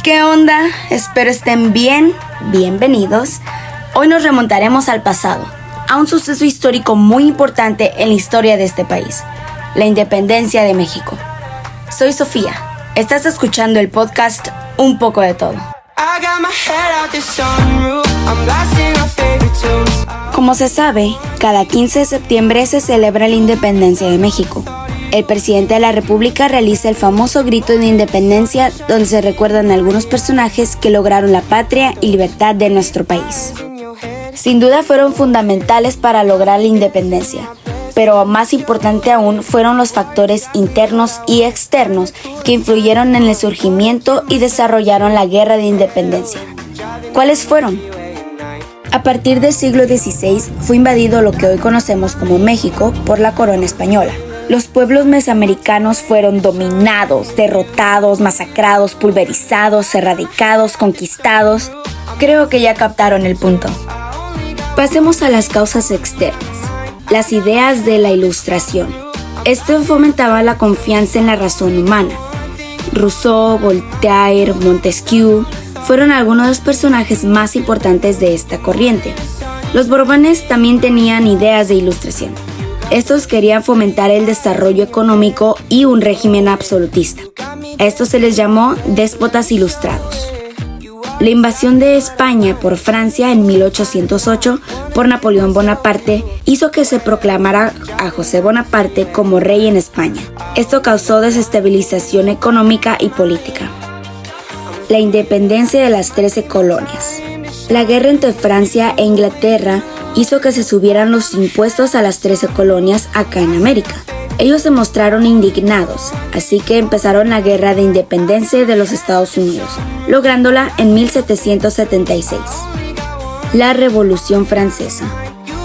¿Qué onda? Espero estén bien, bienvenidos. Hoy nos remontaremos al pasado, a un suceso histórico muy importante en la historia de este país, la independencia de México. Soy Sofía, estás escuchando el podcast Un poco de todo. Como se sabe, cada 15 de septiembre se celebra la independencia de México. El presidente de la República realiza el famoso grito de independencia, donde se recuerdan algunos personajes que lograron la patria y libertad de nuestro país. Sin duda fueron fundamentales para lograr la independencia, pero más importante aún fueron los factores internos y externos que influyeron en el surgimiento y desarrollaron la guerra de independencia. ¿Cuáles fueron? A partir del siglo XVI fue invadido lo que hoy conocemos como México por la corona española. Los pueblos mesoamericanos fueron dominados, derrotados, masacrados, pulverizados, erradicados, conquistados. Creo que ya captaron el punto. Pasemos a las causas externas. Las ideas de la Ilustración. Esto fomentaba la confianza en la razón humana. Rousseau, Voltaire, Montesquieu fueron algunos de los personajes más importantes de esta corriente. Los Borbones también tenían ideas de Ilustración. Estos querían fomentar el desarrollo económico y un régimen absolutista. A estos se les llamó déspotas ilustrados. La invasión de España por Francia en 1808 por Napoleón Bonaparte hizo que se proclamara a José Bonaparte como rey en España. Esto causó desestabilización económica y política. La independencia de las 13 colonias. La guerra entre Francia e Inglaterra hizo que se subieran los impuestos a las 13 colonias acá en América. Ellos se mostraron indignados, así que empezaron la guerra de independencia de los Estados Unidos, lográndola en 1776. La Revolución Francesa.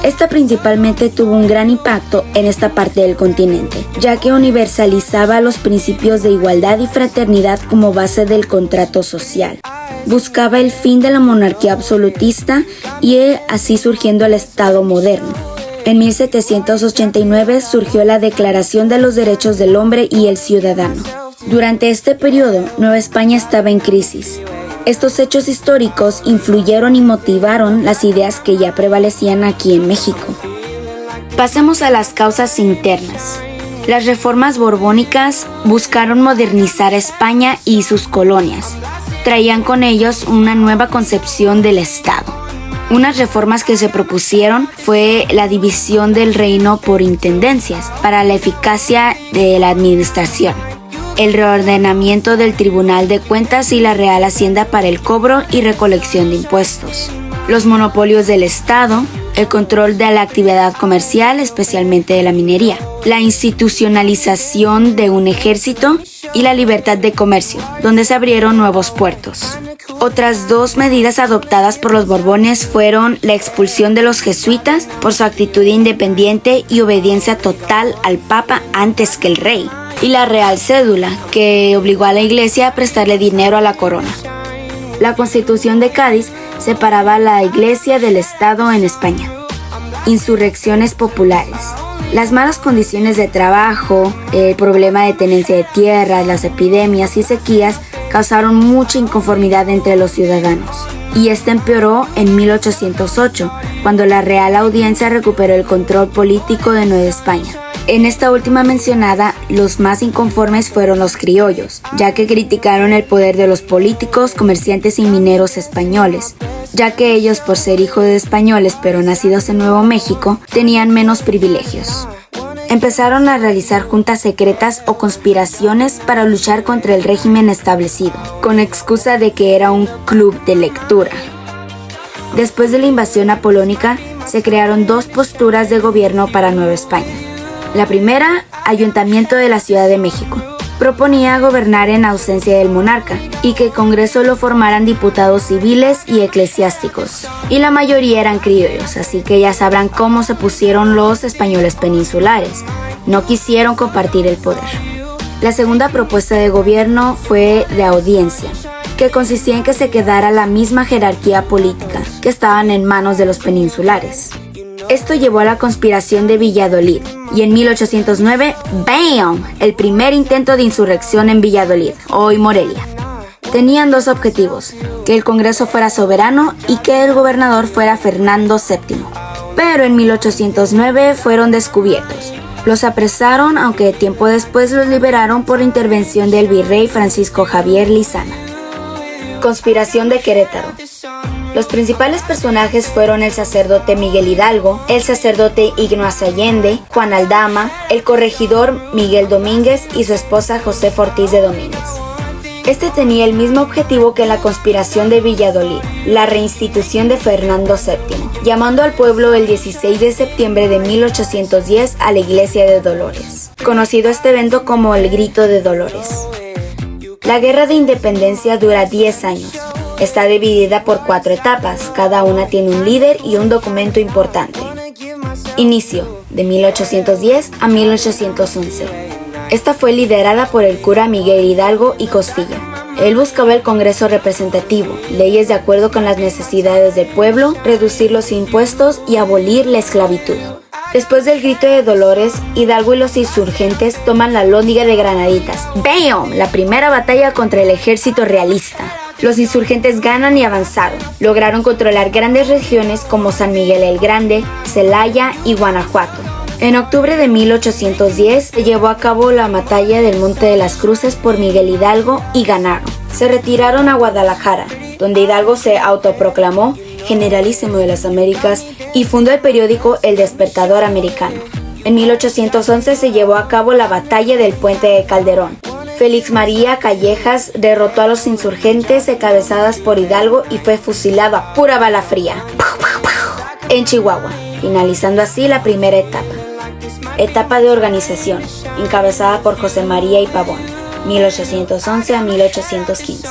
Esta principalmente tuvo un gran impacto en esta parte del continente, ya que universalizaba los principios de igualdad y fraternidad como base del contrato social. Buscaba el fin de la monarquía absolutista y así surgiendo el Estado moderno. En 1789 surgió la Declaración de los Derechos del Hombre y el Ciudadano. Durante este periodo, Nueva España estaba en crisis. Estos hechos históricos influyeron y motivaron las ideas que ya prevalecían aquí en México. Pasemos a las causas internas. Las reformas borbónicas buscaron modernizar España y sus colonias. Traían con ellos una nueva concepción del Estado. Unas reformas que se propusieron fue la división del reino por intendencias para la eficacia de la administración, el reordenamiento del Tribunal de Cuentas y la Real Hacienda para el cobro y recolección de impuestos, los monopolios del Estado, el control de la actividad comercial, especialmente de la minería, la institucionalización de un ejército y la libertad de comercio, donde se abrieron nuevos puertos. Otras dos medidas adoptadas por los Borbones fueron la expulsión de los jesuitas por su actitud independiente y obediencia total al Papa antes que el rey, y la Real Cédula, que obligó a la Iglesia a prestarle dinero a la corona. La Constitución de Cádiz separaba a la Iglesia del Estado en España. Insurrecciones populares. Las malas condiciones de trabajo, el problema de tenencia de tierras, las epidemias y sequías causaron mucha inconformidad entre los ciudadanos. Y esta empeoró en 1808, cuando la Real Audiencia recuperó el control político de Nueva España. En esta última mencionada, los más inconformes fueron los criollos, ya que criticaron el poder de los políticos, comerciantes y mineros españoles, ya que ellos, por ser hijos de españoles pero nacidos en Nuevo México, tenían menos privilegios. Empezaron a realizar juntas secretas o conspiraciones para luchar contra el régimen establecido, con excusa de que era un club de lectura. Después de la invasión napoleónica, se crearon dos posturas de gobierno para Nueva España. La primera, Ayuntamiento de la Ciudad de México. Proponía gobernar en ausencia del monarca y que el Congreso lo formaran diputados civiles y eclesiásticos. Y la mayoría eran criollos, así que ya sabrán cómo se pusieron los españoles peninsulares. No quisieron compartir el poder. La segunda propuesta de gobierno fue de audiencia, que consistía en que se quedara la misma jerarquía política que estaban en manos de los peninsulares. Esto llevó a la conspiración de Valladolid, y en 1809, ¡bam!, el primer intento de insurrección en Valladolid, hoy Morelia. Tenían dos objetivos: que el Congreso fuera soberano y que el gobernador fuera Fernando VII. Pero en 1809 fueron descubiertos. Los apresaron, aunque tiempo después los liberaron por intervención del virrey Francisco Javier Lizana. Conspiración de Querétaro. Los principales personajes fueron el sacerdote Miguel Hidalgo, el sacerdote Ignacio Allende, Juan Aldama, el corregidor Miguel Domínguez y su esposa Josefa Ortiz de Domínguez. Este tenía el mismo objetivo que la conspiración de Valladolid, la reinstitución de Fernando VII, llamando al pueblo el 16 de septiembre de 1810 a la iglesia de Dolores, conocido este evento como el Grito de Dolores. La Guerra de Independencia dura 10 años. Está dividida por 4 etapas, cada una tiene un líder y un documento importante. Inicio, de 1810 a 1811. Esta fue liderada por el cura Miguel Hidalgo y Costilla. Él buscaba el Congreso representativo, leyes de acuerdo con las necesidades del pueblo, reducir los impuestos y abolir la esclavitud. Después del Grito de Dolores, Hidalgo y los insurgentes toman la Lóndiga de Granaditas. ¡Bam! La primera batalla contra el ejército realista. Los insurgentes ganan y avanzaron. Lograron controlar grandes regiones como San Miguel el Grande, Celaya y Guanajuato. En octubre de 1810 se llevó a cabo la batalla del Monte de las Cruces por Miguel Hidalgo y ganaron. Se retiraron a Guadalajara, donde Hidalgo se autoproclamó generalísimo de las Américas y fundó el periódico El Despertador Americano. En 1811 se llevó a cabo la batalla del Puente de Calderón. Félix María Callejas derrotó a los insurgentes encabezadas por Hidalgo y fue fusilado a pura bala fría en Chihuahua, finalizando así la primera etapa. Etapa de organización, encabezada por José María y Pavón, 1811 a 1815.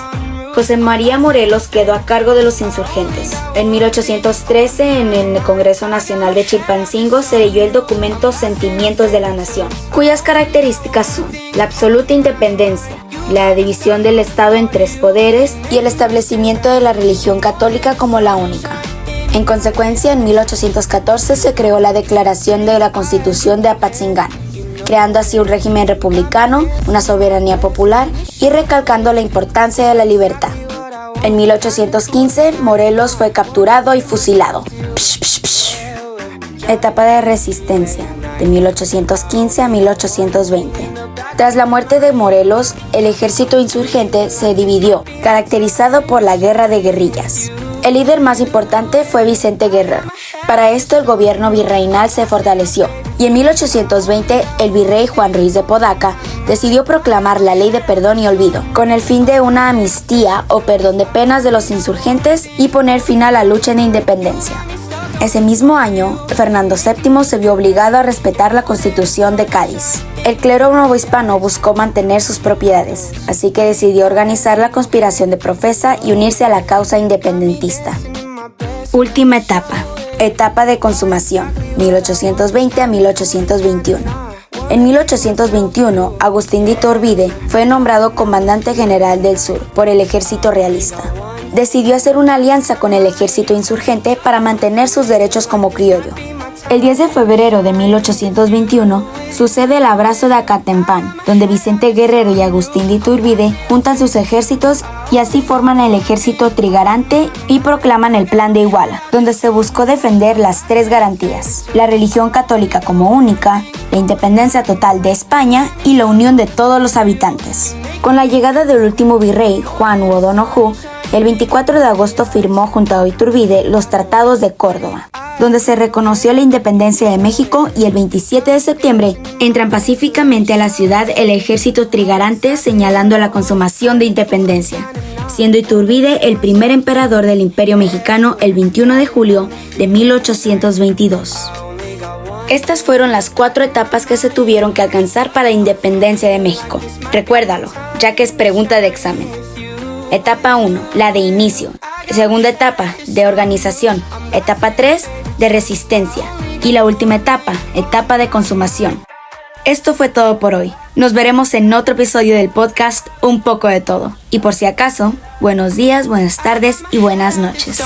José María Morelos quedó a cargo de los insurgentes. En 1813, en el Congreso Nacional de Chilpancingo, se leyó el documento Sentimientos de la Nación, cuyas características son la absoluta independencia, la división del Estado en 3 poderes y el establecimiento de la religión católica como la única. En consecuencia, en 1814 se creó la Declaración de la Constitución de Apatzingán, creando así un régimen republicano, una soberanía popular y recalcando la importancia de la libertad. En 1815, Morelos fue capturado y fusilado. Etapa de resistencia, de 1815 a 1820. Tras la muerte de Morelos, el ejército insurgente se dividió, caracterizado por la guerra de guerrillas. El líder más importante fue Vicente Guerrero. Para esto el gobierno virreinal se fortaleció y en 1820 el virrey Juan Ruiz de Podaca decidió proclamar la Ley de Perdón y Olvido, con el fin de una amnistía o perdón de penas de los insurgentes y poner fin a la lucha de independencia. Ese mismo año, Fernando VII se vio obligado a respetar la Constitución de Cádiz. El clero novohispano buscó mantener sus propiedades, así que decidió organizar la conspiración de Profesa y unirse a la causa independentista. Última etapa. Etapa de consumación, 1820 a 1821. En 1821, Agustín de Iturbide fue nombrado comandante general del sur por el ejército realista. Decidió hacer una alianza con el ejército insurgente para mantener sus derechos como criollo. El 10 de febrero de 1821 sucede el Abrazo de Acatempán, donde Vicente Guerrero y Agustín de Iturbide juntan sus ejércitos y así forman el ejército trigarante y proclaman el Plan de Iguala, donde se buscó defender las 3 garantías: la religión católica como única, la independencia total de España y la unión de todos los habitantes. Con la llegada del último virrey, Juan O'Donoghue, el 24 de agosto firmó junto a Iturbide los Tratados de Córdoba, donde se reconoció la independencia de México, y el 27 de septiembre entran pacíficamente a la ciudad el ejército trigarante, señalando la consumación de independencia, siendo Iturbide el primer emperador del Imperio Mexicano el 21 de julio de 1822. Estas fueron las 4 etapas que se tuvieron que alcanzar para la independencia de México. Recuérdalo, ya que es pregunta de examen. Etapa 1, la de inicio. Segunda etapa, de organización. Etapa 3, de resistencia. Y la última etapa, etapa de consumación. Esto fue todo por hoy. Nos veremos en otro episodio del podcast Un poco de todo. Y por si acaso, buenos días, buenas tardes y buenas noches.